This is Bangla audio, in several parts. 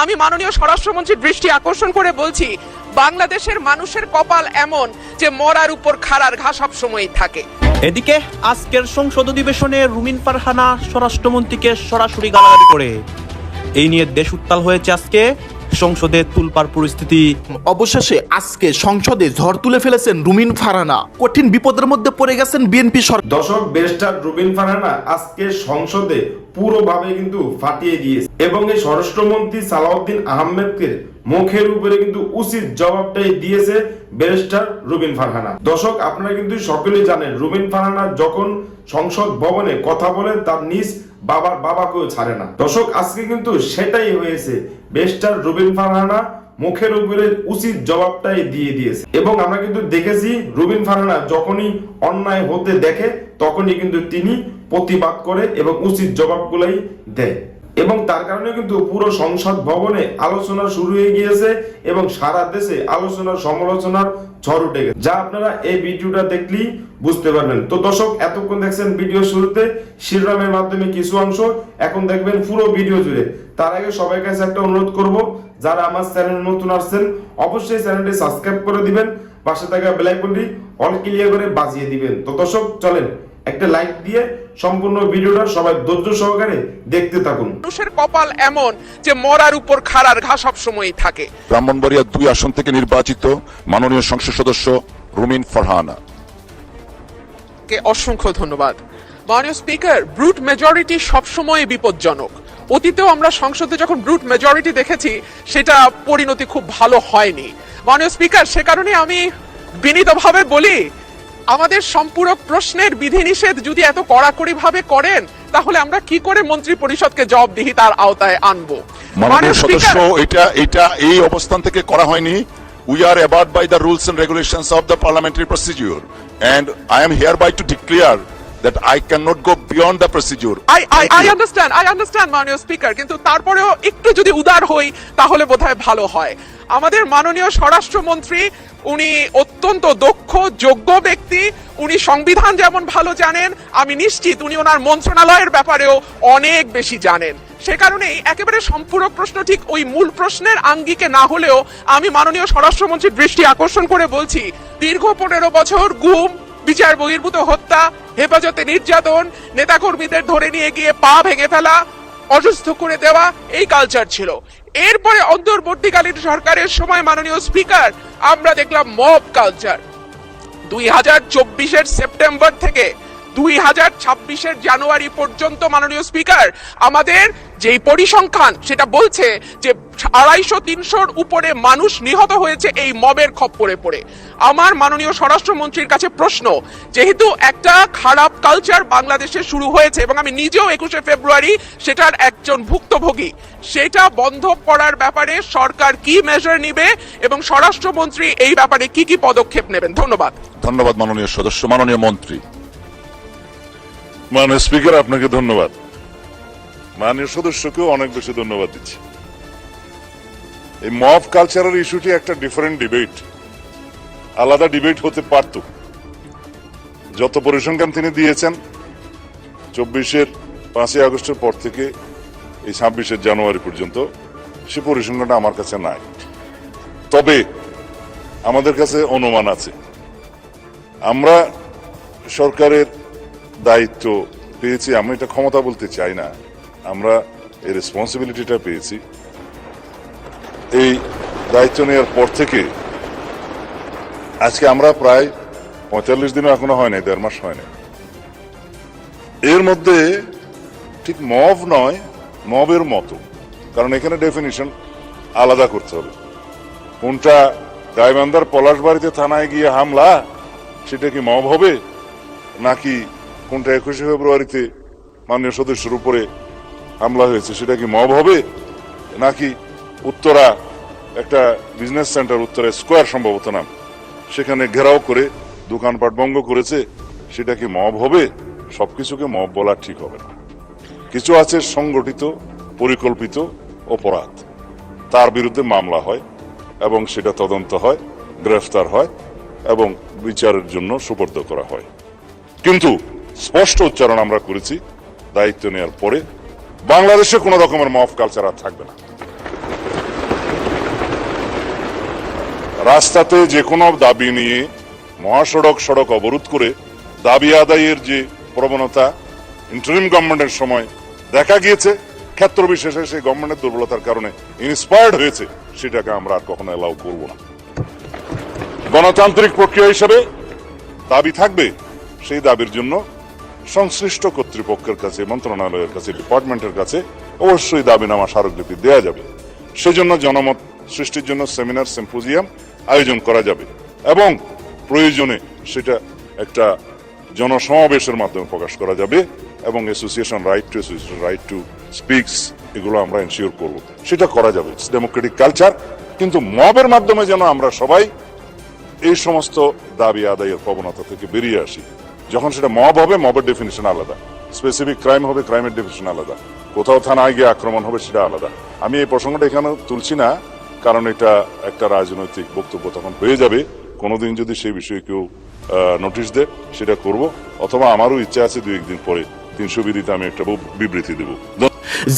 আমি মাননীয় স্বরাষ্ট্রমন্ত্রীর দৃষ্টি আকর্ষণ করে বলছি, বাংলাদেশের মানুষের কপাল এমন যে মরার উপর খাড়ার ঘা সব সময়ই থাকে। এদিকে আজকের সংসদ অধিবেশনে রুমিন ফারহানা স্বরাষ্ট্রমন্ত্রীকে সরাসরি গালাগালি করে এই নিয়ে দেশ উত্তাল হয়েছে। আজকে সংসদে তুলপার পরিস্থিতি। অবশেষে আজকে সংসদে ঝড় তুলে ফেলেছেন রুমিন ফারহানা। কঠিন বিপদের মধ্যে পড়ে গেছেন বিএনপি সরকার। দর্শক, ব্যারিস্টার রুমিন ফারহানা আজকে সংসদে পুরোভাবে কিন্তু ফাটিয়ে দিয়েছে এবং এই স্বরাষ্ট্রমন্ত্রী সালাউদ্দিন আহমেদকে মুখের উপরে কিন্তু উচিত জবাবটাই দিয়েছে ব্যারিস্টার রুমিন ফারহানা। দর্শক, আপনারা কিন্তু সকলেই জানেন রুমিন ফারহানা যখন সংসদ ভবনে কথা বলেন তার নিজ বাবাকেও ছাড়ে না। দর্শক, আজকে কিন্তু সেটাই হয়েছে। ব্যারিস্টার রুমিন ফারহানা মুখের উপরে উচিত জবাবটাই দিয়ে দিয়েছে এবং আমরা কিন্তু দেখেছি রুমিন ফারহানা যখনই অন্যায় হতে দেখে তখনই কিন্তু তিনি প্রতিবাদ করে এবং উচিত জবাবগুলাই দেয় এবং তার কারণে কিন্তু পুরো সংসদ ভবনে আলোচনা শুরু হয়ে গিয়েছে এবং সারা দেশে আলোচনার সমালোচনার ঝড় উঠে গেছে, যা আপনারা এই ভিডিওটা দেখলেই বুঝতে পারবেন। তো দর্শক, এতক্ষণ দেখছেন ভিডিও শুরুতে শিরোনামের মাধ্যমে কিছু অংশ, এখন দেখবেন পুরো ভিডিও জুড়ে। তার আগে সবার কাছে একটা অনুরোধ করব, যারা আমার চ্যানেল নতুন আসছেন অবশ্যই চ্যানেলটি সাবস্ক্রাইব করে দিবেন, পাশে থাকা বেল আইকনটি অল ক্লিয়ার করে বাজিয়ে দিবেন। তো দর্শক, চলেন একটা লাইক দিয়ে সম্পূর্ণ ভিডিওটা সবাই ধৈর্য সহকারে দেখতে থাকুন। মানুষের কপাল এমন যে মরার উপর খাড়ার ঘা সব সময়ই থাকে। ব্রাহ্মণবাড়িয়া 2 আসন থেকে নির্বাচিত মাননীয় সংসদ সদস্য রুমিন ফারহানা কে অসংখ্য ধন্যবাদ। মাননীয় স্পিকার, ব্রুট মেজরিটি সবসময় বিপজ্জনক। অতীতেও আমরা সংসদে যখন ব্রুট মেজরিটি দেখেছি সেটা পরিণতি খুব ভালো হয়নি। মাননীয় স্পিকার, সে কারণে আমি বিনীতভাবে বলি, আমাদের সম্পূরক প্রশ্নের বিধিনিষেধ যদি এত কড়াকড়ি ভাবে করেন তাহলে আমরা কি করে মন্ত্রী পরিষদকে জবাবদিহিতার আওতায় আনবো? মাননীয় সদস্য, এটা এই অবস্থান থেকে করা হয়নি। We are abided by the rules and regulations of the parliamentary procedure and I am hereby to declare that I cannot go beyond the procedure. I understand মাননীয় স্পিকার, কিন্তু তারপরেও একটু যদি উদার হই তাহলে বোধহয় ভালো হয়। আমাদের মাননীয় স্বরাষ্ট্রমন্ত্রী উনি অত্যন্ত দক্ষ যোগ্য ব্যক্তি, উনি সংবিধান যেমন ভালো জানেন, আমি নিশ্চিত উনি ওনার মন্ত্রণালয়ের ব্যাপারেও অনেক বেশি জানেন। সে কারণেই একেবারে সম্পূরক প্রশ্ন ঠিক ওই মূল প্রশ্নের আঙ্গিকে না হলেও আমি মাননীয় স্বরাষ্ট্রমন্ত্রীর দৃষ্টি আকর্ষণ করে বলছি, দীর্ঘ 15 বছর গুম, বিচার বহির্ভূত হত্যা, হেফাজতে নির্যাতন, নেতাকর্মীদের ধরে নিয়ে গিয়ে পা ভেঙে ফেলা, অসুস্থ করে দেওয়া, এই কালচার ছিল। এরপরে অন্তর্বর্তীকালীন সরকারের সময় মাননীয় স্পিকার আমরা দেখলাম মব কালচার। 2024 সেপ্টেম্বর থেকে 2026 জানুয়ারি পর্যন্ত মাননীয় স্পিকার আমাদের যেই পরিসংখ্যান সেটা বলছে যে 250-300 উপরে মানুষ নিহত হয়েছে এই মবের খপ্পরে পড়ে। আমার মাননীয় স্বরাষ্ট্রমন্ত্রীর কাছে প্রশ্ন, যেহেতু একটা খারাপ কালচার বাংলাদেশে শুরু হয়েছে এবং আমি নিজেও 21শে ফেব্রুয়ারি সেটার একজন ভুক্তভোগী, সেটা বন্ধ করার ব্যাপারে সরকার কি মেজার নিবে এবং স্বরাষ্ট্রমন্ত্রী এই ব্যাপারে কি কি পদক্ষেপ নেবেন? ধন্যবাদ। ধন্যবাদ মাননীয় সদস্য। মাননীয় মন্ত্রী। মাননীয় স্পিকার, আপনাকে ধন্যবাদ। মাননীয় সদস্যকেও অনেক বেশি ধন্যবাদ দিচ্ছি। এই মব কালচারের ইস্যুটি একটা ডিফারেন্ট ডিবেট, আলাদা ডিবেট হতে পারত। যত পরিসংখ্যান তিনি দিয়েছেন 24-এর 5ই আগস্টের পর থেকে এই 26-এর জানুয়ারি পর্যন্ত, সে পরিসংখ্যানটা আমার কাছে নাই। তবে আমাদের কাছে অনুমান আছে। আমরা সরকারের দায়িত্ব পেয়েছি, আমি এটা ক্ষমতা বলতে চাই না, আমরা এই রেসপন্সিবিলিটিটা পেয়েছি। এই দায়িত্ব নেওয়ার পর থেকে আজকে আমরা প্রায় 45 দিনও এখনো হয় নাই, 1.5 মাস হয় নাই। এর মধ্যে ঠিক মব নয়, মবের মতো, কারণ এখানে ডেফিনিশন আলাদা করতে হবে। কোনটা গাইবান্ধার পলাশবাড়িতে থানায় গিয়ে হামলা, সেটা কি মব হবে, নাকি কোনটা 21শে ফেব্রুয়ারিতে মাননীয় সদস্যের উপরে হামলা হয়েছে সেটা কি মব হবে, নাকি উত্তরা একটা বিজনেস সেন্টার, উত্তরা স্কোয়ার সম্ভবত নাম, সেখানে ঘেরাও করে দোকানপাট ভঙ্গ করেছে, সেটা কি মব হবে? সবকিছুকে মব বলা ঠিক হবে না। কিছু আছে সংগঠিত পরিকল্পিত অপরাধ, তার বিরুদ্ধে মামলা হয় এবং সেটা তদন্ত হয়, গ্রেফতার হয় এবং বিচারের জন্য সুপর্দ করা হয়। কিন্তু স্পষ্ট উচ্চারণ আমরা করেছি দায়িত্ব নেওয়ার পরে, বাংলাদেশে কোন রকমের মব কালচার আর থাকবে না। রাস্তাতে যে কোনো দাবি নিয়ে সড়ক অবরোধ করে দাবি আদায়ের যে প্রবণতা ইন্টারিম গভর্নমেন্টের সময় দেখা গিয়েছে, ক্ষেত্র বিশেষে সেই গভর্নমেন্টের দুর্বলতার কারণে ইন্সপায়ার্ড হয়েছে, সেটাকে আমরা আর কখনো অ্যালাউ করব না। গণতান্ত্রিক প্রক্রিয়া হিসেবে দাবি থাকবে, সেই দাবির জন্য সংশ্লিষ্ট কর্তৃপক্ষের কাছে, মন্ত্রণালয়ের কাছে, ডিপার্টমেন্টের কাছে অবশ্যই দাবিনামা স্মারকলিপি দেওয়া যাবে। সেজন্য জনমত সৃষ্টির জন্য সেমিনার, সিম্পোজিয়াম আয়োজন করা যাবে এবং প্রয়োজনে সেটা একটা জনসমাবেশের মাধ্যমে প্রকাশ করা যাবে এবং অ্যাসোসিয়েশন রাইট টু স্পিকস, এগুলো আমরা এনশিওর করব, সেটা করা যাবে। It's Democratic culture. কিন্তু মবের মাধ্যমে যেন আমরা সবাই এই সমস্ত দাবি আদায়ের প্রবণতা থেকে বেরিয়ে আসি। যখন সেটা মব হবে, মবের ডেফিনিশন আলাদা, স্পেসিফিক ক্রাইম হবে, ক্রাইমের ডেফিনিশন আলাদা, কোথাও থানায় গিয়ে আক্রমণ হবে, সেটা আলাদা। আমি এই প্রসঙ্গটা এখানে তুলছি না, কারণ এটা একটা রাজনৈতিক বক্তব্য তখন হয়ে যাবে। কোনোদিন যদি সেই বিষয়ে কেউ নোটিশ দেয়, সেটা করব, অথবা আমারও ইচ্ছা আছে 2-1 দিন পরে 300 বিধিতে আমি একটা বিবৃতি দেব।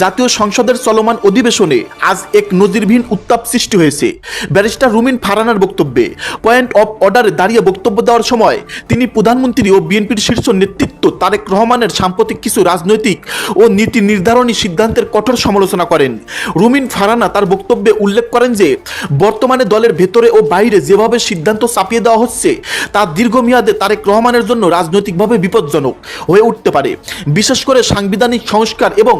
জাতীয় সংসদের চলমান অধিবেশনে আজ এক নজিরবিহীন উত্তাপ সৃষ্টি হয়েছে ব্যারিস্টার রুমিন ফারহানার বক্তব্যে। পয়েন্ট অফ অর্ডারে দাঁড়িয়ে বক্তব্য দেওয়ার সময় তিনি প্রধানমন্ত্রী ও বিএনপির শীর্ষ নেতৃত্ব তারেক রহমানের সাম্প্রতিক কিছু রাজনৈতিক ও নীতি নির্ধারণী সিদ্ধান্তের কঠোর সমালোচনা করেন। রুমিন ফারহানা তার বক্তব্যে উল্লেখ করেন যে বর্তমানে দলের ভেতরে ও বাইরে যেভাবে সিদ্ধান্ত চাপিয়ে দেওয়া হচ্ছে তা দীর্ঘমেয়াদে তারেক রহমানের জন্য রাজনৈতিকভাবে বিপজ্জনক হয়ে উঠতে পারে। বিশেষ করে সাংবিধানিক সংস্কার এবং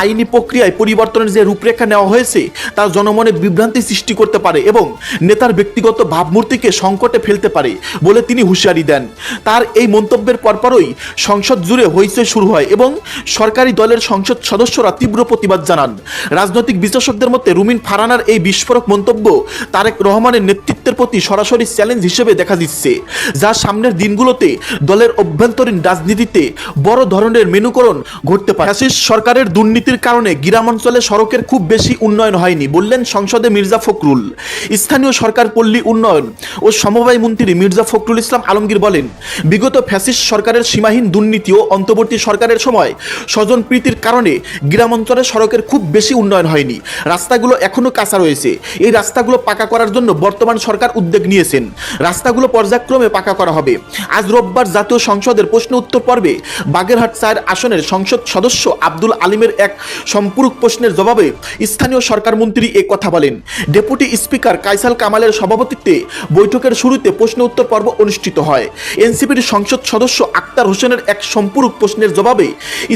আইনি প্রক্রিয়ায় পরিবর্তনের যে রূপরেখা নেওয়া হয়েছে তা জনমনে বিভ্রান্তি সৃষ্টি করতে পারে এবং নেতার ব্যক্তিগত ভাবমূর্তিকে সংকটে ফেলতে পারে বলে তিনি হুঁশিয়ারি দেন। তার এই মন্তব্যের পরপরই সংসদ জুড়ে হইচই শুরু হয় এবং সরকারি দলের সংসদ সদস্যরা তীব্র প্রতিবাদ জানান। রাজনৈতিক বিশ্লেষকদের মতে রুমিন ফারহানার এই বিস্ফোরক মন্তব্য তারেক রহমানের নেতৃত্বের প্রতি সরাসরি চ্যালেঞ্জ হিসেবে দেখা দিচ্ছে, যা সামনের দিনগুলোতে দলের অভ্যন্তরীণ রাজনীতিতে বড় ধরনের মেনুকরণ ঘটতে পারে। ফ্যাসিস্ট সরকারের দুর্নীতির কারণে গ্রামাঞ্চলে সড়কের খুব বেশি উন্নয়ন হয়নি বললেন সংসদে মির্জা ফখরুল। স্থানীয় সরকার পল্লী উন্নয়ন ও সমবায় মন্ত্রী মির্জা ফখরুল ইসলাম আলমগীর বলেন, বিগত ফ্যাসিস্ট সরকারের সীমাহীন দুর্নীতি ও অন্তর্বর্তী সরকারের সময় স্বজনপ্রীতির কারণে গ্রামাঞ্চলে সড়কের খুব বেশি উন্নয়ন হয়নি। রাস্তাগুলো এখনো কাঁচা রয়েছে। এই রাস্তাগুলো পাকা করার জন্য বর্তমান সরকার উদ্যোগ নিয়েছেন। রাস্তাগুলো পর্যায়ক্রমে পাকা করা হবে। আজ রোববার জাতীয় সংসদের প্রশ্ন উত্তর পর্বে বাগেরহাট 4 আসনের সংসদ সদস্য আব্দুল আলিমের এক সম্পূরক প্রশ্নের জবাবে স্থানীয় সরকার মন্ত্রী এ কথা বলেন। ডেপুটি স্পিকার কায়সাল কামালের সভাপতিত্বে বৈঠকের শুরুতে প্রশ্ন উত্তর পর্ব অনুষ্ঠিত হয়। এনসিপির সংসদ সদস্য আক্তার হোসেনের এক সম্পূরক প্রশ্নের জবাবে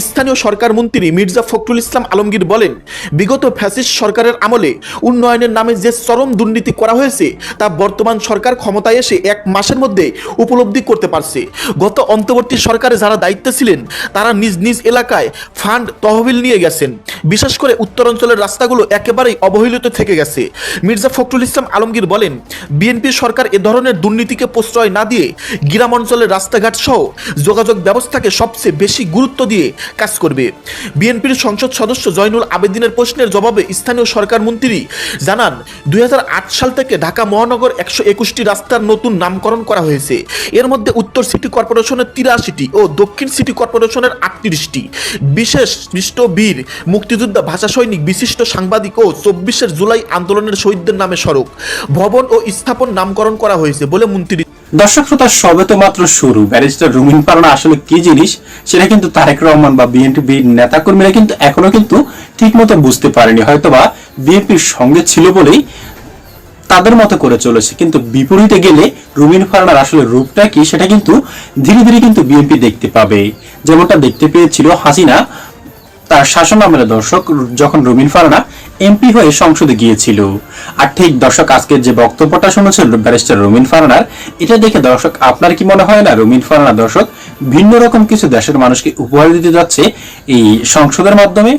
স্থানীয় সরকার মন্ত্রী মির্জা ফখরুল ইসলাম আলমগীর বলেন, বিগত ফ্যাসিস্ট সরকারের আমলে উন্নয়নের নামে যে চরম দুর্নীতি করা হয়েছে তা বর্তমান সরকার ক্ষমতায় এসে 1 মাসের মধ্যে উপলব্ধি করতে পারছে। গত অন্তর্বর্তী সরকারে যারা দায়িত্বে ছিলেন তারা নিজ নিজ এলাকায় ফান্ড তহবিল নিয়ে গেছেন। বিশেষ করে উত্তরাঞ্চলের রাস্তাগুলো একেবারেই অবহেলিত থেকে গেছে। মির্জা ফখরুল ইসলাম আলমগীর বলেন, বিএনপি সরকার এ ধরনের দুর্নীতিকে প্রশ্রয় না দিয়ে গ্রাম অঞ্চলের রাস্তাঘাট সহ যোগাযোগ ব্যবস্থাকে সবচেয়ে বেশি গুরুত্ব দিয়ে কাজ করবে। বিএনপির সংসদ সদস্য জয়নুল আবেদিনের প্রশ্নের জবাবে স্থানীয় সরকার মন্ত্রী জানান, 2008 সাল থেকে ঢাকা মহানগর 121টি রাস্তার নতুন নামকরণ করা হয়েছে। এর মধ্যে উত্তর সিটি কর্পোরেশনের 83টি ও দক্ষিণ সিটি কর্পোরেশনের 38টি। বিশেষ বীর মুক্তিযোদ্ধা, ভাষা সৈনিক, বিশিষ্ট সাংবাদিক ও 24 জুলাই আন্দোলনের শহীদদের নামে সড়ক, ভবন ও স্থাপন নামকরণ করা হয়েছে বলে মন্ত্রী। দর্শক শ্রোতা, সবে তো মাত্র শুরু। ব্যারিস্টার রুমিন ফারহানা আসলে কি জিনিস সেটা কিন্তু তারেক রহমান বা বিএনপির নেতাকর্মীরা কিন্তু এখনো কিন্তু ঠিক মতো বুঝতে পারেনি। হয়তোবা বিএনপির সঙ্গে ছিল বলেই তাদের মতো করে চলেছে, কিন্তু বিপরীতে গেলে রুমিন ফারহানার আসলে রূপটা কি সেটা কিন্তু ধীরে ধীরে কিন্তু বিএনপি দেখতে পাবে, যেমনটা দেখতে পেয়েছিল হাসিনা তার শাসন আমলে দর্শক, যখন রুমিন ফারহানা এমপি হয়ে সংসদে গিয়েছিল। আর ঠিক দর্শক, আজকের যে বক্তব্যটা শুনেছিল ব্যারিস্টার রুমিন ফারহানার, এটা দেখে দর্শক আপনার কি মনে হয় না রুমিন ফারহানা দর্শক ভিন্ন রকম কিছু দেশের মানুষকে উপহার দিতে যাচ্ছে এই সংসদের মাধ্যমে?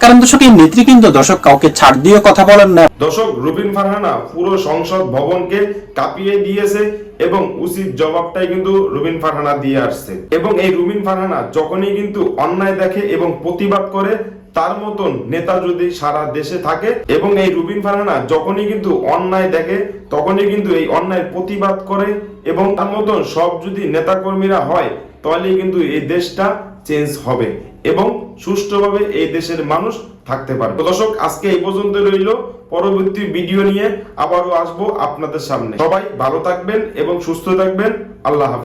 কারণ দর্শক, এই নেত্রী কিন্তু দর্শক কাউকে ছাড় দিয়ে কথা বলেন না। দর্শক, রুবিন ফারহানা পুরো সংসদ ভবনকে কাঁপিয়ে দিয়েছে এবং উচিত জবাবটাই কিন্তু রুবিন ফারহানা দিয়ে আসছে। এবং এই রুবিন ফারহানা যখনই কিন্তু অন্যায় দেখে এবং প্রতিবাদ করে, তার মতন নেতা যদি সারা দেশে থাকে, এবং এই রুবিন ফারহানা যখনই কিন্তু অন্যায় দেখে তখনই কিন্তু এই অন্যায় প্রতিবাদ করে, এবং তার মতন সব যদি নেতাকর্মীরা হয় তাহলে কিন্তু এই দেশটা চেঞ্জ হবে এবং সুষ্ঠুভাবে এই দেশের মানুষ থাকতে পারে। দর্শক, আজকে এই পর্যন্ত রইল। পরবর্তী ভিডিও নিয়ে আবারও আসবো আপনাদের সামনে। সবাই ভালো থাকবেন এবং সুস্থ থাকবেন। আল্লাহ হাফেজ।